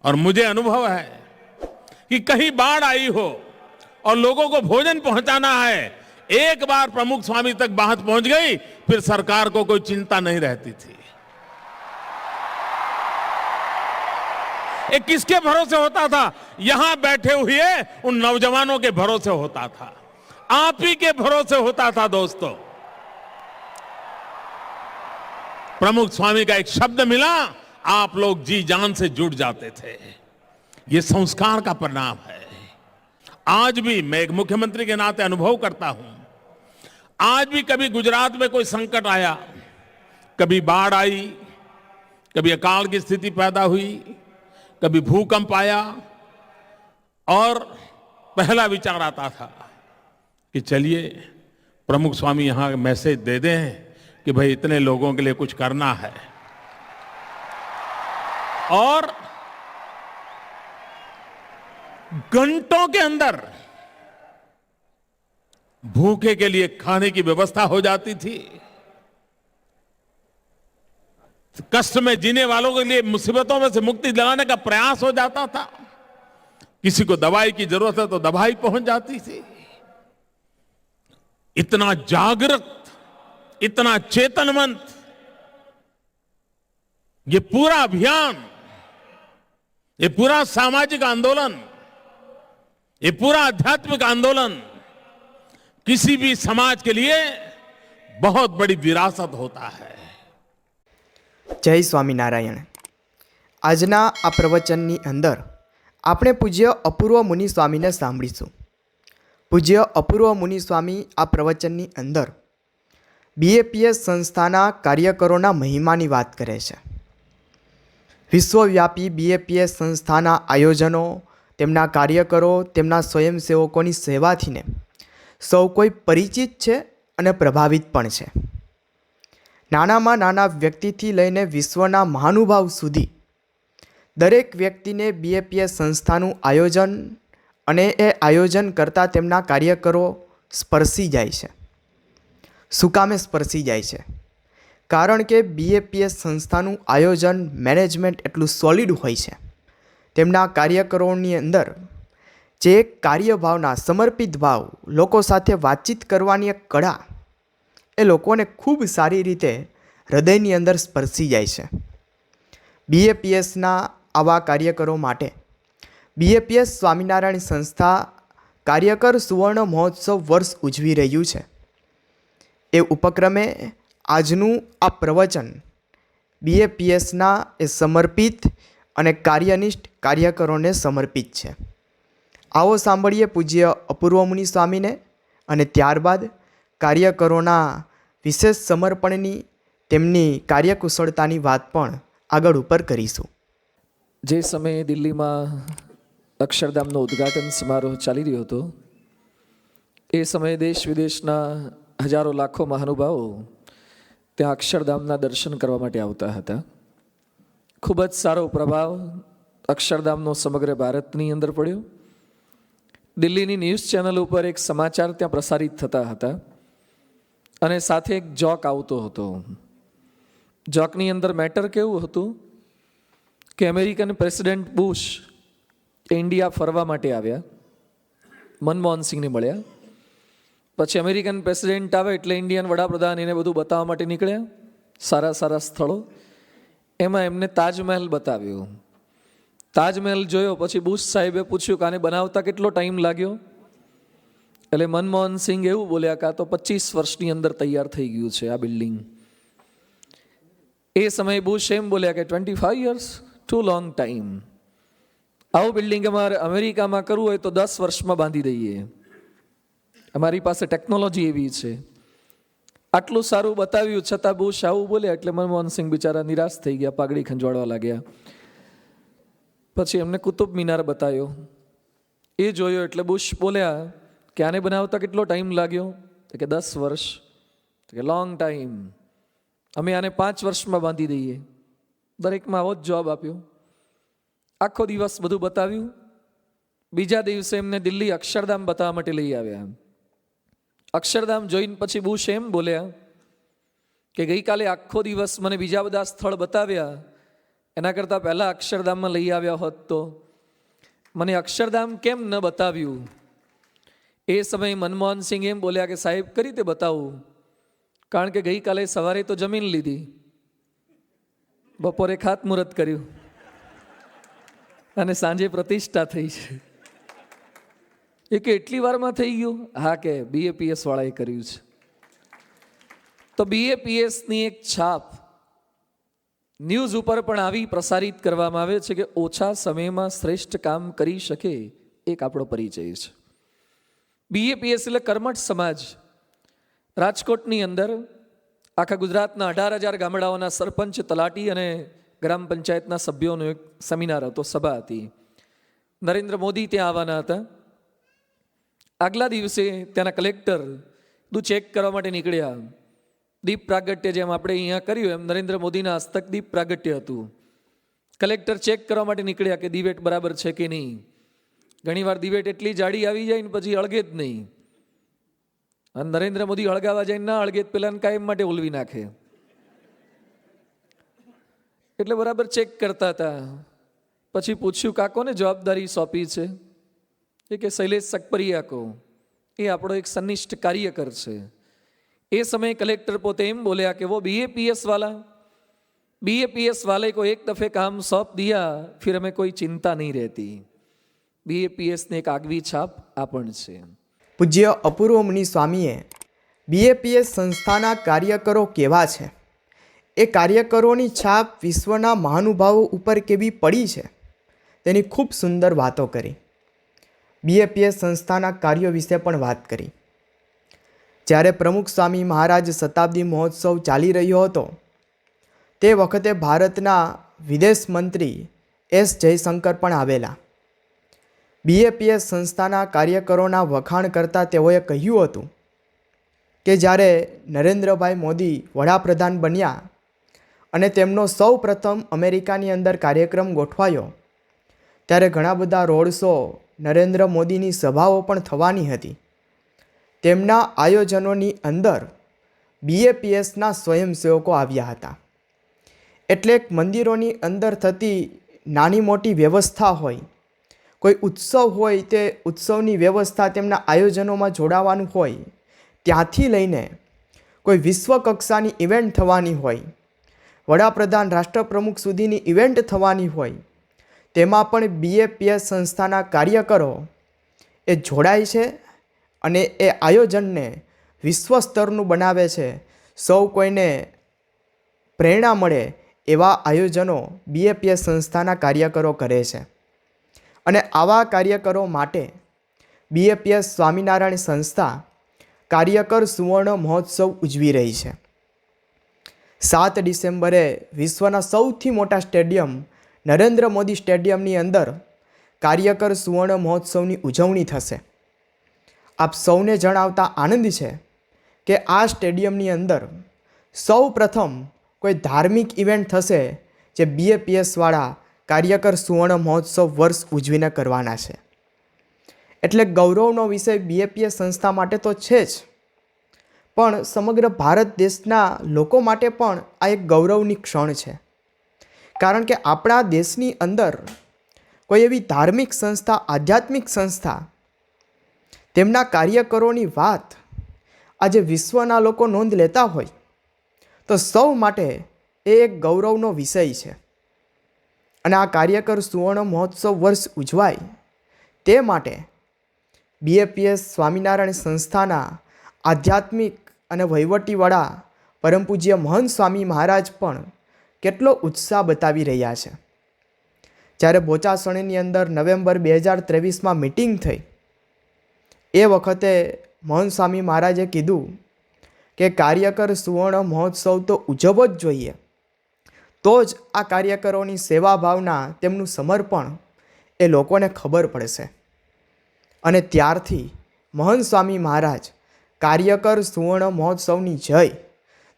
और मुझे अनुभव है कि कहीं बाढ़ आई हो और लोगों को भोजन पहुंचाना है, एक बार प्रमुख स्वामी तक बात पहुंच गई, फिर सरकार को कोई चिंता नहीं रहती थी। ये किसके भरोसे होता था? यहां बैठे हुए उन नौजवानों के भरोसे होता था, आप ही के भरोसे होता था। दोस्तों, प्रमुख स्वामी का एक शब्द मिला, आप लोग जी जान से जुड़ जाते थे। ये संस्कार का परिणाम है। आज भी मैं एक मुख्यमंत्री के नाते अनुभव करता हूं, आज भी कभी गुजरात में कोई संकट आया, कभी बाढ़ आई, कभी अकाल की स्थिति पैदा हुई, कभी भूकंप आया, और पहला विचार आता था कि चलिए प्रमुख स्वामी यहां मैसेज दे दें कि भाई इतने लोगों के लिए कुछ करना है। और घंटों के अंदर भूखे के लिए खाने की व्यवस्था हो जाती थी, कष्ट में जीने वालों के लिए मुसीबतों में से मुक्ति दिलाने का प्रयास हो जाता था। किसी को दवाई की जरूरत है तो दवाई पहुंच जाती थी। इतना जागृत, इतना चेतनवंत ये पूरा अभियान, ये पूरा सामाजिक आंदोलन, ये पूरा आध्यात्मिक आंदोलन किसी भी समाज के लिए बहुत बड़ी विरासत होता है। जय स्वामीनारायण। आजना आ प्रवचननी अंदर આપણે પૂજ્ય અપૂર્વ મુનિ સ્વામીને સાંભળીશું। પૂજ્ય અપૂર્વ મુનિ સ્વામી આ પ્રવચનની અંદર BAPS સંસ્થાના કાર્યકરોના મહિમાની વાત કરે છે। વિશ્વવ્યાપી BAPS સંસ્થાના આયોજનો, તેમના કાર્યકરો, તેમના સ્વયંસેવકોની સેવાથીને સૌ કોઈ પરિચિત છે અને પ્રભાવિત પણ છે। નાનામાં નાના વ્યક્તિથી લઈને વિશ્વના મહાનુભાવ સુધી દરેક વ્યક્તિને BAPS સંસ્થાનું આયોજન અને એ આયોજન કરતા તેમના કાર્યકરો સ્પર્શી જાય છે। શું કામે સ્પર્શી જાય છે? કારણ કે BAPS સંસ્થાનું આયોજન, મેનેજમેન્ટ એટલું સોલિડ હોય છે। તેમના કાર્યકરોની અંદર જે કાર્યભાવના, સમર્પિત ભાવ, લોકો સાથે વાતચીત કરવાની એક કળા એ લોકોને ખૂબ સારી રીતે હૃદયની અંદર સ્પર્શી જાય છે। BAPSના આવા કાર્યકરો માટે BAPS સ્વામિનારાયણ સંસ્થા કાર્યકર સુવર્ણ મહોત્સવ વર્ષ ઉજવી રહ્યું છે। એ ઉપક્રમે આજનું આ પ્રવચન BAPSના એ સમર્પિત અને કાર્યનિષ્ઠ કાર્યકરોને સમર્પિત છે। આવો સાંભળીએ પૂજ્ય અપૂર્વ મુનિ સ્વામીને અને ત્યારબાદ કાર્યકરોના વિશેષ સમર્પણની, તેમની કાર્યકુશળતાની વાત પણ આગળ ઉપર કરીશું। જે સમયે દિલ્હીમાં અક્ષરધામનો ઉદ્ઘાટન સમારોહ ચાલી રહ્યો હતો, એ સમયે દેશ વિદેશના હજારો લાખો મહાનુભાવો ત્યાં અક્ષરધામના દર્શન કરવા માટે આવતા હતા। ખૂબ જ સારો પ્રભાવ અક્ષરધામનો સમગ્ર ભારતની અંદર પડ્યો। દિલ્હીની ન્યૂઝ ચેનલ ઉપર એક સમાચાર ત્યાં પ્રસારિત થતા હતા અને સાથે એક જોક આવતો હતો। જોકની અંદર મેટર કેવું હતું કે અમેરિકન પ્રેસિડેન્ટ બુશ ઇન્ડિયા ફરવા માટે આવ્યા, મનમોહન સિંહને મળ્યા। પછી અમેરિકન પ્રેસિડેન્ટ આવે એટલે ઇન્ડિયન વડાપ્રધાન એને બધું બતાવવા માટે નીકળ્યા, સારા સારા સ્થળો। એમાં એમને તાજમહેલ બતાવ્યો। તાજમહેલ જોયો પછી બુશ સાહેબે પૂછ્યું કે આને બનાવતા કેટલો ટાઈમ લાગ્યો? એટલે મનમોહન સિંહ એવું બોલ્યા કે આ તો 25 વર્ષની અંદર તૈયાર થઈ ગયું છે આ બિલ્ડિંગ। એ સમયે બુશ એમ બોલ્યા કે 25 years, ટુ લોંગ ટાઈમ। આવું બિલ્ડિંગ અમારે અમેરિકામાં કરવું હોય તો 10 વર્ષમાં બાંધી દઈએ, અમારી પાસે ટેકનોલોજી એવી છે। આટલું સારું બતાવ્યું છતાં બુશ આવું બોલ્યા એટલે મનમોહન સિંહ બિચારા નિરાશ થઈ ગયા, પાઘડી ખંજવાળવા લાગ્યા। પછી એમને કુતુબ મિનાર બતાવ્યો, એ જોયો એટલે બુશ બોલ્યા કે આને બનાવતા કેટલો ટાઈમ લાગ્યો? તો કે 10 વર્ષ। તો કે લોંગ ટાઈમ, અમે આને 5 વર્ષમાં બાંધી દઈએ। દરેકમાં આવો જ જવાબ આપ્યો। આખો દિવસ બધું બતાવ્યું। બીજા દિવસે એમને દિલ્હી અક્ષરધામ બતાવવા માટે લઈ આવ્યા। અક્ષરધામ જોઈને પછી બુશ એમ બોલ્યા કે ગઈકાલે આખો દિવસ મને બીજા બધા સ્થળ બતાવ્યા, એના કરતાં પહેલાં અક્ષરધામમાં લઈ આવ્યા હોત તો મને અક્ષરધામ કેમ ન બતાવ્યું? એ સમયે મનમોહન સિંહ એમ બોલ્યા કે સાહેબ કઈ રીતે બતાવું, કારણ કે ગઈકાલે સવારે તો જમીન લીધી, બપોરે ખાતમુહૂર્ત કર્યું અને સાંજે પ્રતિષ્ઠા થઈ છે. એ કે એટલી વારમાં થઈ ગયું? હા, કે BAPS વાળાએ કર્યું છે. તો BAPSની એક છાપ ન્યૂઝ ઉપર પણ આવી પ્રસારિત કરવામાં આવે છે કે ઓછા સમયમાં શ્રેષ્ઠ કામ કરી શકે, એક આપણો પરિચય છે. BAPS એટલે કર્મઠ સમાજ. રાજકોટની અંદર આખા ગુજરાતના 18,000 ગામડાઓના સરપંચ, તલાટી અને ગ્રામ પંચાયતના સભ્યોનો એક સેમિનાર હતો, સભા હતી. નરેન્દ્ર મોદી ત્યાં આવવાના હતા. આગલા દિવસે ત્યાંના કલેક્ટર બધું ચેક કરવા માટે નીકળ્યા. દીપ પ્રાગટ્ય જેમ આપણે અહીંયા કર્યું એમ નરેન્દ્ર મોદીના હસ્તક દીપ પ્રાગટ્ય હતું. કલેક્ટર ચેક કરવા માટે નીકળ્યા કે દિવેટ બરાબર છે કે નહીં. ઘણીવાર દિવેટ એટલી જાડી આવી જાય ને પછી અળગે જ નહીં, અને નરેન્દ્ર મોદી અળગાવા જાય ના અળગે પેલાને કાયમ માટે ઉલવી નાખે. એટલે બરાબર ચેક કરતા હતા. પછી પૂછ્યું કાકોને જવાબદારી સોંપી છે? એ કે શૈલેષ સકપરિયા કો, એ આપણો એક સનિષ્ઠ કાર્યકર છે. એ સમયે કલેક્ટર પોતે એમ બોલ્યા કે वो BAPS वाले को एक दफे काम सौंप दिया, फिर हमें कोई चिंता नहीं रहती. BAPS ने एक આગવી છાપ આ પણ છે. પૂજ્ય અપૂર્વ મુનિ સ્વામીએ BAPS સંસ્થાના કાર્યકરો કેવા છે, એ કાર્યકરોની છાપ વિશ્વના મહાનુભાવો ઉપર કેવી પડી છે, તેની ખૂબ સુંદર વાતો કરી. BAPS સંસ્થાના કાર્યો વિશે પણ વાત કરી. જ્યારે પ્રમુખ સ્વામી મહારાજ શતાબ્દી મહોત્સવ ચાલી રહ્યો હતો તે વખતે ભારતના વિદેશ મંત્રી S જયશંકર પણ આવેલા. BAPS સંસ્થાના કાર્યકરોના વખાણ કરતાં તેઓએ કહ્યું હતું કે જ્યારે નરેન્દ્રભાઈ મોદી વડાપ્રધાન બન્યા અને તેમનો સૌ પ્રથમ અમેરિકાની અંદર કાર્યક્રમ ગોઠવાયો ત્યારે ઘણા બધા રોડ શો, નરેન્દ્ર મોદીની સભાઓ પણ થવાની હતી. તેમના આયોજનોની અંદર BAPSના સ્વયંસેવકો આવ્યા હતા. એટલે મંદિરોની અંદર થતી નાની મોટી વ્યવસ્થા હોય, કોઈ ઉત્સવ હોય તે ઉત્સવની વ્યવસ્થા તેમના આયોજનોમાં જોડાવાનું હોય, ત્યાંથી લઈને કોઈ વિશ્વ કક્ષાની ઇવેન્ટ થવાની હોય, વડાપ્રધાન રાષ્ટ્રપ્રમુખ સુધીની ઇવેન્ટ થવાની હોય, તેમાં પણ BAPS સંસ્થાના કાર્યકરો એ જોડાય છે અને એ આયોજનને વિશ્વ સ્તરનું બનાવે છે. સૌ કોઈને પ્રેરણા મળે એવા આયોજનો BAPS સંસ્થાના કાર્યકરો કરે છે. અને આવા કાર્યકરો માટે BAPS સ્વામિનારાયણ સંસ્થા કાર્યકર સુવર્ણ મહોત્સવ ઉજવી રહી છે. 7 ડિસેમ્બરે વિશ્વના સૌથી મોટા સ્ટેડિયમ નરેન્દ્ર મોદી સ્ટેડિયમની અંદર કાર્યકર સુવર્ણ મહોત્સવની ઉજવણી થશે. આપ સૌને જણાવતા આનંદ છે કે આ સ્ટેડિયમની અંદર સૌ પ્રથમ કોઈ ધાર્મિક ઇવેન્ટ થશે જે BAPS વાળા કાર્યકર સુવર્ણ મહોત્સવ વર્ષ ઉજવીને કરવાના છે. એટલે ગૌરવનો વિષય BAPS સંસ્થા માટે તો છે જ, પણ સમગ્ર ભારત દેશના લોકો માટે પણ આ એક ગૌરવની ક્ષણ છે. કારણ કે આપણા દેશની અંદર કોઈ એવી ધાર્મિક સંસ્થા, આધ્યાત્મિક સંસ્થા, તેમના કાર્યકરોની વાત આજે વિશ્વના લોકો નોંધ લેતા હોય તો સૌ માટે એ એક ગૌરવનો વિષય છે. અને આ કાર્યકર સુવર્ણ મહોત્સવ વર્ષ ઉજવાય તે માટે BAPS સ્વામિનારાયણ સંસ્થાના આધ્યાત્મિક અને વહીવટી વડા પરમ પૂજ્ય મહંત સ્વામી મહારાજ પણ કેટલો ઉત્સાહ બતાવી રહ્યા છે. જ્યારે બોચાસણની અંદર નવેમ્બર 2023માં મિટિંગ થઈ એ વખતે મહંત સ્વામી મહારાજે કીધું કે કાર્યકર સુવર્ણ મહોત્સવ તો ઉજવવો જ જોઈએ, તો જ આ કાર્યકરોની સેવા ભાવના, તેમનું સમર્પણ એ લોકોને ખબર પડશે. અને ત્યારથી મહંત સ્વામી મહારાજ કાર્યકર સુવર્ણ મહોત્સવની જય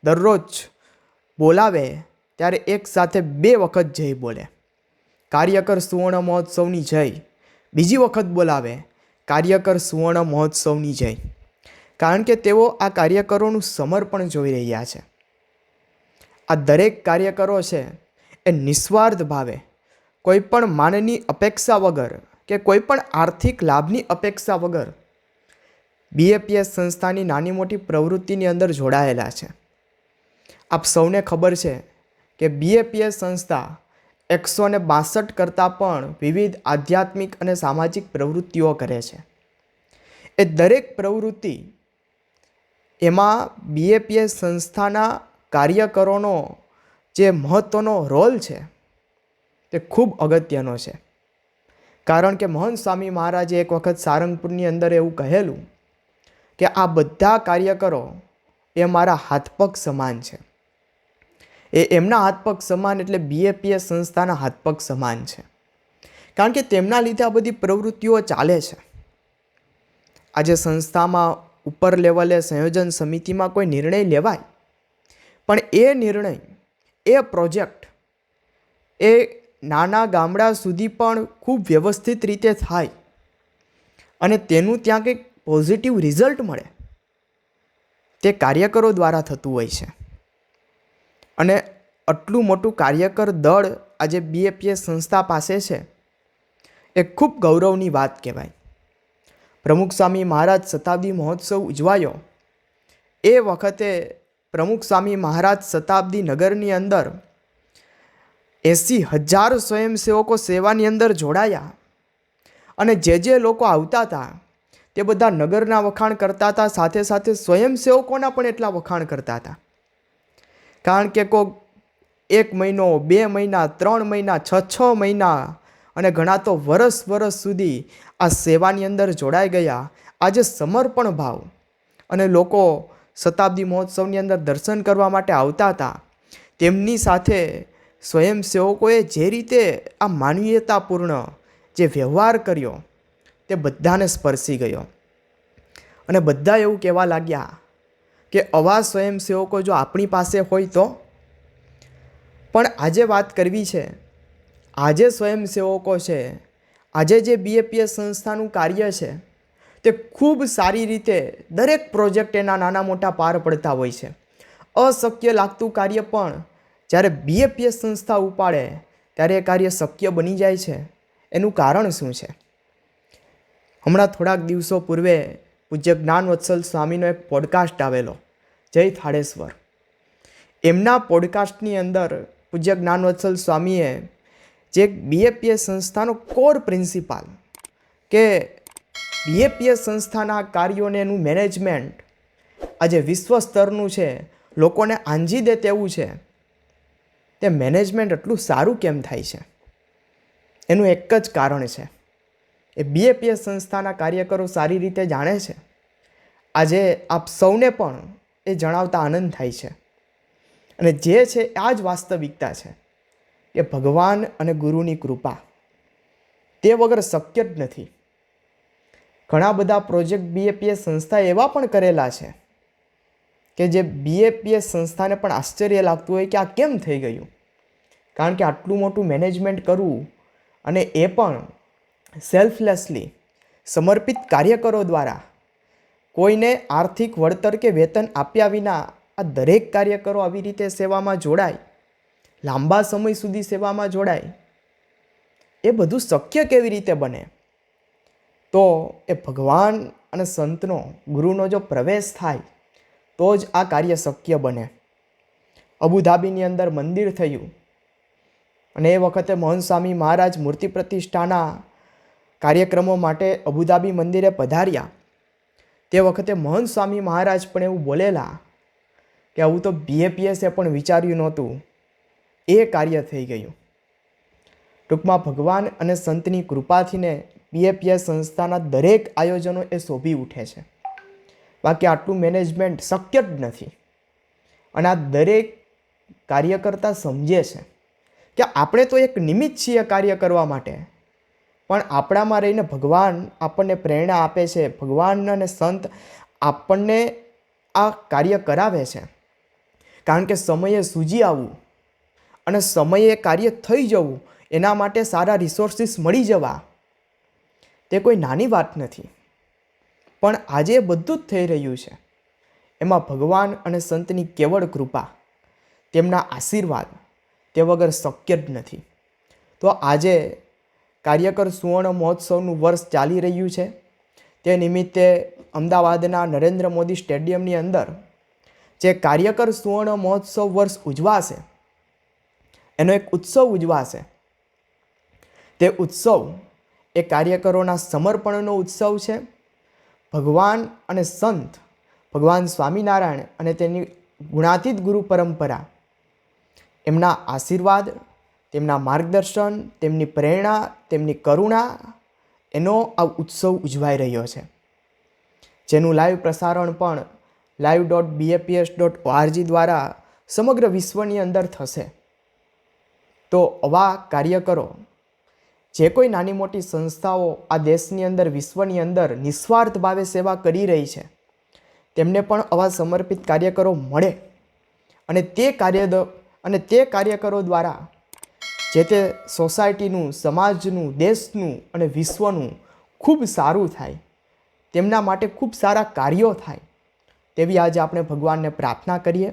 દરરોજ બોલાવે ત્યારે એક સાથે 2 વખત જય બોલે. કાર્યકર સુવર્ણ મહોત્સવની જય બીજી વખત બોલાવે, કાર્યકર સુવર્ણ મહોત્સવની જય. કારણ કે તેઓ આ કાર્યકરોનું સમર્પણ જોઈ રહ્યા છે. આ દરેક કાર્યકરો છે એ નિસ્વાર્થ ભાવે કોઈ પણ માનની અપેક્ષા વગર કે કોઈ પણ આર્થિક લાભની અપેક્ષા વગર BAPS સંસ્થાની નાની મોટી પ્રવૃત્તિની અંદર જોડાયેલા છે. આપ સૌને ખબર છે કે BAPS સંસ્થા 162 કરતાં પણ વિવિધ આધ્યાત્મિક અને સામાજિક પ્રવૃત્તિઓ કરે છે. એ દરેક પ્રવૃત્તિ એમાં BAPS સંસ્થાના કાર્યકરોનો જે મહત્ત્વનો રોલ છે તે ખૂબ અગત્યનો છે. કારણ કે મહંત સ્વામી મહારાજે એક વખત સારંગપુરની અંદર એવું કહેલું કે આ બધા કાર્યકરો એ મારા હાથપગ સમાન છે. એમના હાથપગ સમાન એટલે BAPS સંસ્થાના હાથપગ સમાન છે. કારણ કે તેમના લીધે આ બધી પ્રવૃત્તિઓ ચાલે છે. આજે સંસ્થામાં ઉપર લેવલે સંયોજન સમિતિમાં કોઈ નિર્ણય લેવાય, પણ એ નિર્ણય, એ પ્રોજેક્ટ એ નાના ગામડા સુધી પણ ખૂબ વ્યવસ્થિત રીતે થાય અને તેનું ત્યાં કંઈક પોઝિટિવ રિઝલ્ટ મળે, તે કાર્યકરો દ્વારા થતું હોય છે. અને આટલું મોટું કાર્યકર દળ આજે BAPS સંસ્થા પાસે છે એ ખૂબ ગૌરવની વાત કહેવાય. પ્રમુખ સ્વામી મહારાજ શતાબ્દી મહોત્સવ ઉજવાયો એ વખતે પ્રમુખ સ્વામી મહારાજ શતાબ્દી નગરની અંદર 80,000 સ્વયંસેવકો સેવાની અંદર જોડાયા અને જે લોકો આવતા હતા તે બધા નગરના વખાણ કરતા હતા, સાથે સાથે સ્વયંસેવકોના પણ એટલા વખાણ કરતા હતા. કારણ કે કોઈક 1 મહિનો, 2 મહિના, 3 મહિના, 6 મહિના અને ઘણા તો વરસ સુધી આ સેવાની અંદર જોડાઈ ગયા. આજે સમર્પણ ભાવ અને લોકો શતાબ્દી મહોત્સવની અંદર દર્શન કરવા માટે આવતા હતા, તેમની સાથે સ્વયંસેવકોએ જે રીતે આ માનવીયતાપૂર્ણ જે વ્યવહાર કર્યો તે બધાને સ્પર્શી ગયો. અને બધા એવું કહેવા લાગ્યા કે આવા સ્વયંસેવકો જો આપણી પાસે હોય તો. પણ આજે વાત કરવી છે, આજે સ્વયંસેવકો છે, આજે જે BAPS સંસ્થાનું કાર્ય છે તે ખૂબ સારી રીતે દરેક પ્રોજેક્ટ એના નાના મોટા પાર પડતા હોય છે. અશક્ય લાગતું કાર્ય પણ જ્યારે BAPS સંસ્થા ઉપાડે ત્યારે એ કાર્ય શક્ય બની જાય છે. એનું કારણ શું છે? હમણાં થોડાક દિવસો પૂર્વે પૂજ્ય જ્ઞાનવત્સલ સ્વામીનો એક પોડકાસ્ટ આવેલો, જય થાળેશ્વર. એમના પોડકાસ્ટની અંદર પૂજ્ય જ્ઞાનવત્સલ સ્વામીએ જે BAPS સંસ્થાનો કોર પ્રિન્સિપાલ કે BAPS સંસ્થાના કાર્યોને એનું મેનેજમેન્ટ આજે વિશ્વ સ્તરનું છે, લોકોને આંજી દે તેવું છે, તે મેનેજમેન્ટ એટલું સારું કેમ થાય છે? એનું એક જ કારણ છે, એ BAPS સંસ્થાના કાર્યકરો સારી રીતે જાણે છે. આજે આપ સૌને પણ એ જણાવતા આનંદ થાય છે. અને જે છે આ જ વાસ્તવિકતા છે કે ભગવાન અને ગુરુની કૃપા તે વગર શક્ય જ નથી. ઘણા બધા પ્રોજેક્ટ BAPS સંસ્થાએ એવા પણ કરેલા છે કે જે BAPS સંસ્થાને પણ આશ્ચર્ય લાગતું હોય કે આ કેમ થઈ ગયું. કારણ કે આટલું મોટું મેનેજમેન્ટ કરવું અને એ પણ સેલ્ફલેસલી સમર્પિત કાર્યકરો દ્વારા, કોઈને આર્થિક વળતર કે વેતન આપ્યા વિના આ દરેક કાર્યકરો આવી રીતે સેવામાં જોડાય, લાંબા સમય સુધી સેવામાં જોડાય, એ બધું શક્ય કેવી રીતે બને? તો એ ભગવાન અને સંતનો, ગુરુનો જો પ્રવેશ થાય તો જ આ કાર્ય શક્ય બને. અબુધાબીની અંદર મંદિર થયું અને એ વખતે મહંત સ્વામી મહારાજ મૂર્તિ પ્રતિષ્ઠાના કાર્યક્રમો માટે અબુધાબી મંદિરે પધાર્યા. તે વખતે મહંત સ્વામી મહારાજ પણ એવું બોલેલા કે આવું તો BAPSએ પણ વિચાર્યું નહોતું, એ કાર્ય થઈ ગયું. ટૂંકમાં ભગવાન અને સંતની કૃપાથીને BAPS સંસ્થાના દરેક આયોજનો એ શોભી ઉઠે છે. બાકી આટલું મેનેજમેન્ટ શક્ય જ નથી. અને આ દરેક કાર્યકર્તા સમજે છે કે આપણે તો એક નિમિત્ત છીએ કાર્ય કરવા માટે, પણ આપણામાં રહીને ભગવાન આપણને પ્રેરણા આપે છે, ભગવાન અને સંત આપણને આ કાર્ય કરાવે છે. કારણ કે સમયે સૂજી આવવું અને સમયે કાર્ય થઈ જવું, એના માટે સારા રિસોર્સિસ મળી જવા, તે કોઈ નાની વાત નથી. પણ આજે બધું જ થઈ રહ્યું છે એમાં ભગવાન અને સંતની કેવળ કૃપા, તેમના આશીર્વાદ, તે વગર શક્ય જ નથી. તો આજે કાર્યકર સુવર્ણ મહોત્સવનું વર્ષ ચાલી રહ્યું છે. તે નિમિત્તે અમદાવાદના નરેન્દ્ર મોદી સ્ટેડિયમની અંદર જે કાર્યકર સુવર્ણ મહોત્સવ વર્ષ ઉજવાશે, એનો એક ઉત્સવ ઉજવાશે. તે ઉત્સવ એ કાર્યકરોના સમર્પણનો ઉત્સવ છે. ભગવાન અને સંત ભગવાન સ્વામિનારાયણ અને તેની ગુણાતીત ગુરુ પરંપરા, એમના આશીર્વાદ, તેમના માર્ગદર્શન, તેમની પ્રેરણા, તેમની કરુણા, એનો આ ઉત્સવ ઉજવાઈ રહ્યો છે. જેનું લાઈવ પ્રસારણ પણ live.baps.org દ્વારા સમગ્ર વિશ્વની અંદર થશે. તો આવા કાર્યકરો, જે કોઈ નાની મોટી સંસ્થાઓ આ દેશની અંદર, વિશ્વની અંદર નિસ્વાર્થ ભાવે સેવા કરી રહી છે, તેમને પણ આવા સમર્પિત કાર્યકરો મળે અને તે કાર્યકરો દ્વારા જે તે સોસાયટીનું, સમાજનું, દેશનું અને વિશ્વનું ખૂબ સારું થાય, તેમના માટે ખૂબ સારા કાર્યો થાય, તેવી આજે આપણે ભગવાનને પ્રાર્થના કરીએ.